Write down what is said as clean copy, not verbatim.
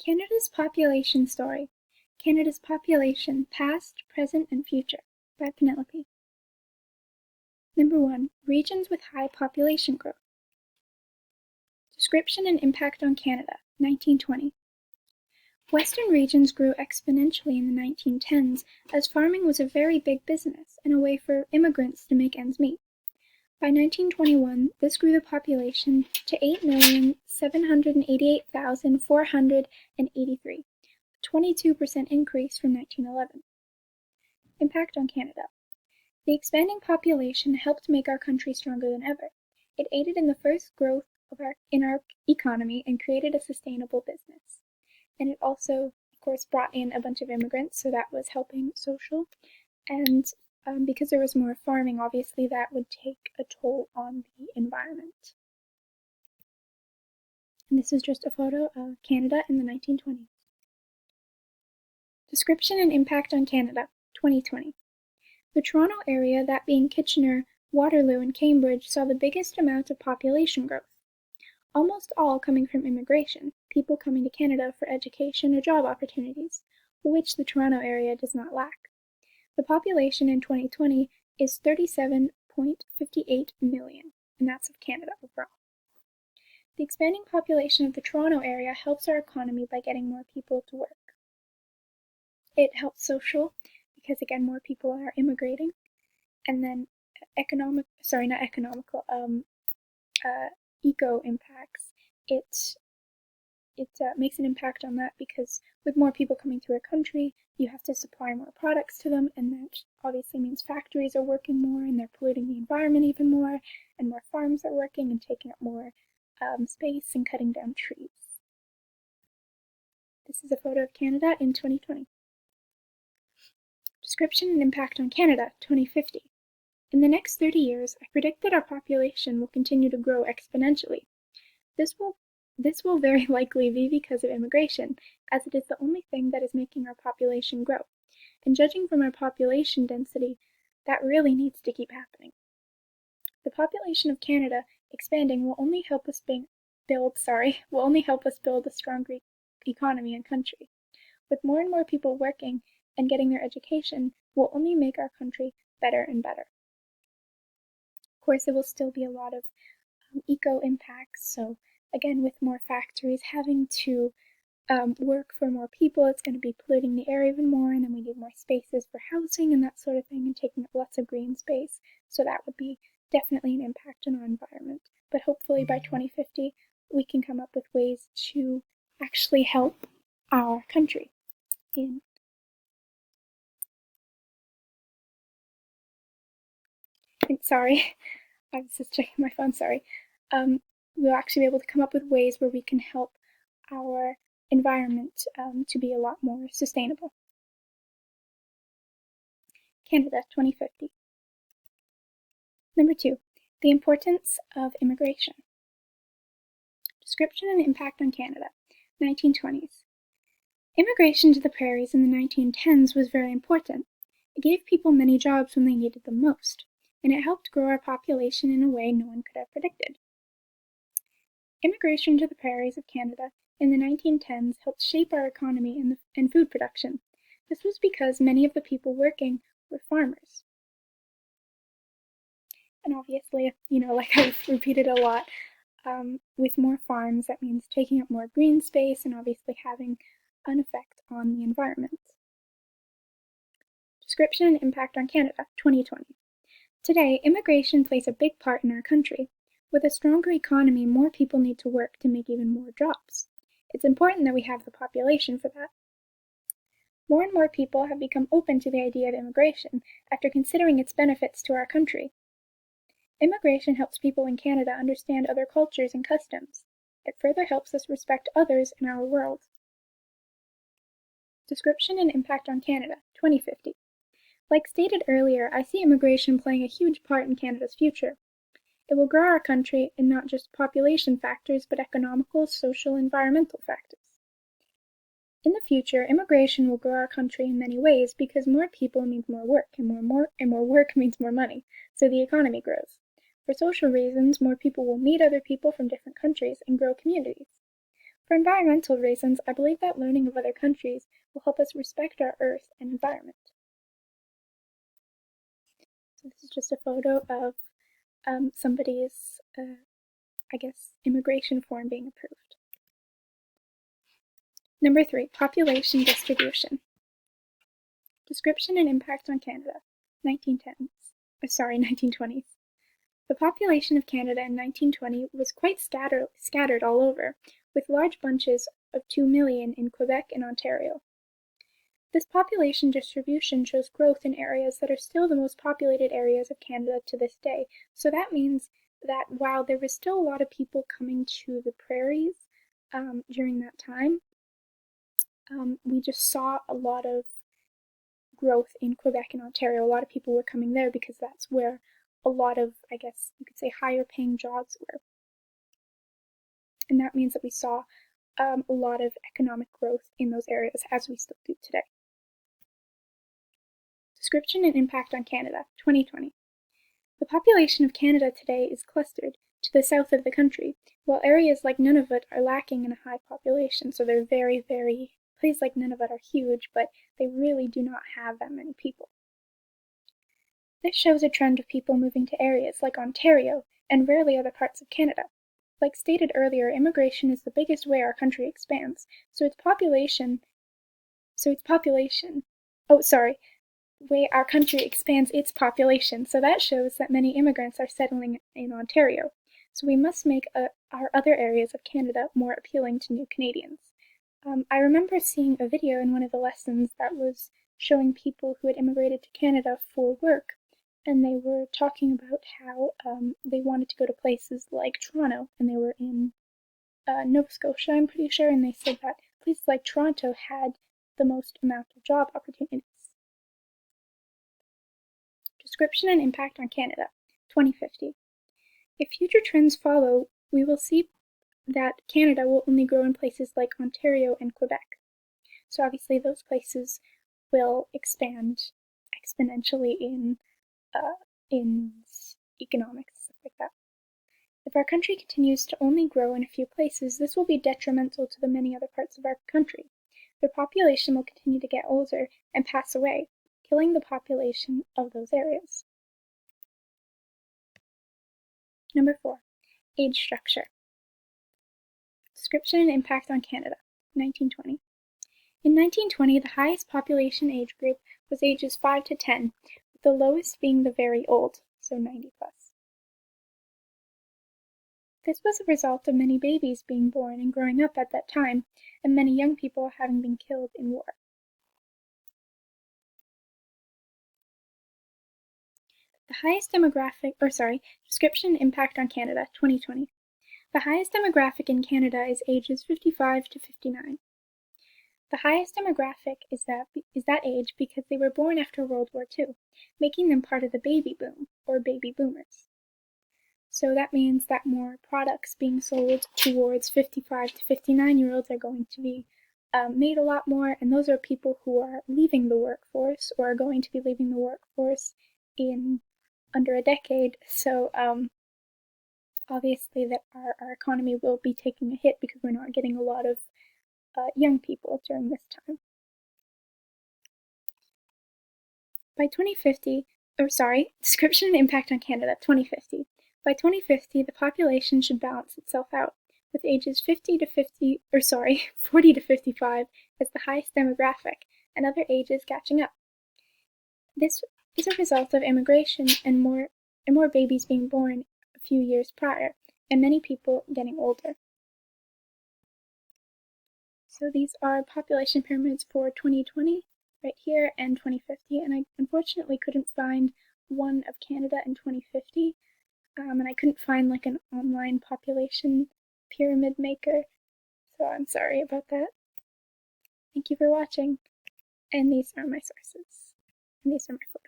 Canada's Population Story. Canada's Population, Past, Present, and Future, by Penelope. Number 1. Regions with high population growth. Description and impact on Canada, 1920. Western regions grew exponentially in the 1910s as farming was a very big business and a way for immigrants to make ends meet. By 1921, this grew the population to 8,788,483, a 22% increase from 1911. Impact on Canada. The expanding population helped make our country stronger than ever. It aided in the first growth in our economy and created a sustainable business. And it also, of course, brought in a bunch of immigrants, so that was helping social. And because there was more farming, obviously that would take a toll on the environment. And this is just a photo of Canada in the 1920s. Description and impact on Canada, 2020. The Toronto area, that being Kitchener, Waterloo, and Cambridge, saw the biggest amount of population growth, almost all coming from immigration, people coming to Canada for education or job opportunities, which the Toronto area does not lack. The population in 2020 is 37.58 million, and that's of Canada overall. The expanding population of the Toronto area helps our economy by getting more people to work. It helps social because, again, more people are immigrating, and then eco impacts. It makes an impact on that because with more people coming to a country, you have to supply more products to them, and that obviously means factories are working more and they're polluting the environment even more, and more farms are working and taking up more space and cutting down trees. This is a photo of Canada in 2020. Description and impact on Canada, 2050. In the next 30 years, I predict that our population will continue to grow exponentially. This will very likely be because of immigration, as it is the only thing that is making our population grow. And judging from our population density, that really needs to keep happening. The population of Canada expanding will only help us build a stronger economy and country. With more and more people working and getting their education, will only make our country better and better. Of course, there will still be a lot of eco impacts, so again, with more factories having to work for more people, it's going to be polluting the air even more, and then we need more spaces for housing and that sort of thing, and taking up lots of green space, so that would be definitely an impact on our environment. But hopefully by 2050, we can come up with ways to actually help our country. Sorry, I was just checking my phone, sorry. We'll actually be able to come up with ways where we can help our environment to be a lot more sustainable. Canada, 2050. Number 2, the importance of immigration. Description and impact on Canada, 1920s. Immigration to the prairies in the 1910s was very important. It gave people many jobs when they needed them most, and it helped grow our population in a way no one could have predicted. Immigration to the prairies of Canada in the 1910s helped shape our economy and food production. This was because many of the people working were farmers. And obviously, like I've repeated a lot, with more farms, that means taking up more green space and obviously having an effect on the environment. Description and impact on Canada, 2020. Today, immigration plays a big part in our country. With a stronger economy, more people need to work to make even more jobs. It's important that we have the population for that. More and more people have become open to the idea of immigration after considering its benefits to our country. Immigration helps people in Canada understand other cultures and customs. It further helps us respect others in our world. Description and impact on Canada, 2050. Like stated earlier, I see immigration playing a huge part in Canada's future. It will grow our country in not just population factors, but economical, social, and environmental factors. In the future, immigration will grow our country in many ways because more people means more work, and more work means more money, so the economy grows. For social reasons, more people will meet other people from different countries and grow communities. For environmental reasons, I believe that learning of other countries will help us respect our Earth and environment. So this is just a photo of somebody's, I guess, immigration form being approved. Number 3, population distribution. Description and impact on Canada, 1920s. The population of Canada in 1920 was quite scattered all over, with large bunches of 2 million in Quebec and Ontario. This population distribution shows growth in areas that are still the most populated areas of Canada to this day. So that means that while there was still a lot of people coming to the prairies during that time, we just saw a lot of growth in Quebec and Ontario. A lot of people were coming there because that's where a lot of, I guess you could say, higher paying jobs were. And that means that we saw a lot of economic growth in those areas, as we still do today. Description and impact on Canada, 2020. The population of Canada today is clustered to the south of the country, while areas like Nunavut are lacking in a high population, so they're places like Nunavut are huge, but they really do not have that many people. This shows a trend of people moving to areas like Ontario and rarely other parts of Canada. Like stated earlier, immigration is the biggest way our country expands, way our country expands its population, so that shows that many immigrants are settling in Ontario. So we must make our other areas of Canada more appealing to new Canadians. I remember seeing a video in one of the lessons that was showing people who had immigrated to Canada for work, and they were talking about how they wanted to go to places like Toronto, and they were in Nova Scotia, I'm pretty sure, and they said that places like Toronto had the most amount of job opportunities. Description and impact on Canada, 2050. If future trends follow, we will see that Canada will only grow in places like Ontario and Quebec. So obviously those places will expand exponentially in economics, stuff like that. If our country continues to only grow in a few places, this will be detrimental to the many other parts of our country. The population will continue to get older and pass away, killing the population of those areas. Number 4, age structure. Description and impact on Canada, 1920. In 1920, the highest population age group was ages 5 to 10, with the lowest being the very old, so 90 plus. This was a result of many babies being born and growing up at that time, and many young people having been killed in war. The highest description and impact on Canada, 2020. The highest demographic in Canada is ages 55 to 59. The highest demographic is that age because they were born after World War II, making them part of the baby boom, or baby boomers. So that means that more products being sold towards 55 to 59-year-olds are going to be made a lot more, and those are people who are leaving the workforce or are going to be leaving the workforce in under a decade. So obviously that our economy will be taking a hit because we're not getting a lot of young people during this time. By 2050, description and impact on Canada, 2050. By 2050, the population should balance itself out, with ages 40 to 55 as the highest demographic, and other ages catching up. This is a result of immigration and more babies being born a few years prior, and many people getting older. So these are population pyramids for 2020 right here and 2050, and I unfortunately couldn't find one of Canada in 2050, and I couldn't find like an online population pyramid maker, so I'm sorry about that. Thank you for watching, and these are my sources, and these are my photos.